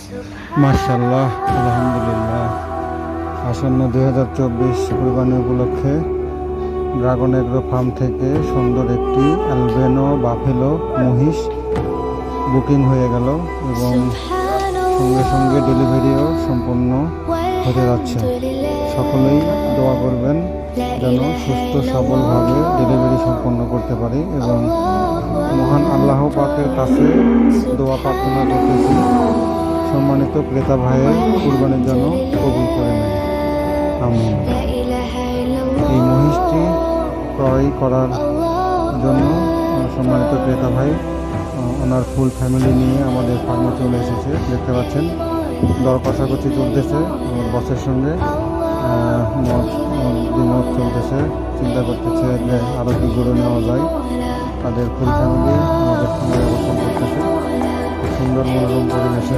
মাশাআল্লাহ, আলহামদুলিল্লাহ। আসন্ন 2024 কুরবানি উপলক্ষে ড্রাগন এগ্রো ফার্ম থেকে সুন্দর একটি অ্যালবেনো বাফেলো মহিষ বুকিং হয়ে গেল এবং সঙ্গে সঙ্গে ডেলিভারিও সম্পন্ন হতে যাচ্ছে। সকলেই দোয়া করবেন যেন সুস্থ সবলভাবে ডেলিভারি সম্পন্ন করতে পারি এবং মহান আল্লাহ পাকের কাছে দোয়া প্রার্থনা করতেছি সম্মানিত ক্রেতা ভাইয়ের কুরবানির জন্য কবুল করে নেন, আমিন। এই মহিষটি ক্রয় করার জন্য সম্মানিত ক্রেতা ভাই ওনার ফুল ফ্যামিলি নিয়ে আমাদের ফার্মে চলে এসেছে। দেখতে পাচ্ছেন দর কষাকষি চলতেছে বসের সঙ্গে, মত চলতেছে, চিন্তা করতেছে যে আরও কি গরু নেওয়া যায়। তাদের ফুল ফ্যামিলি আমাদের খামারে অবস্থান করতেছে। খুব সুন্দর মনোরম পরিবেশে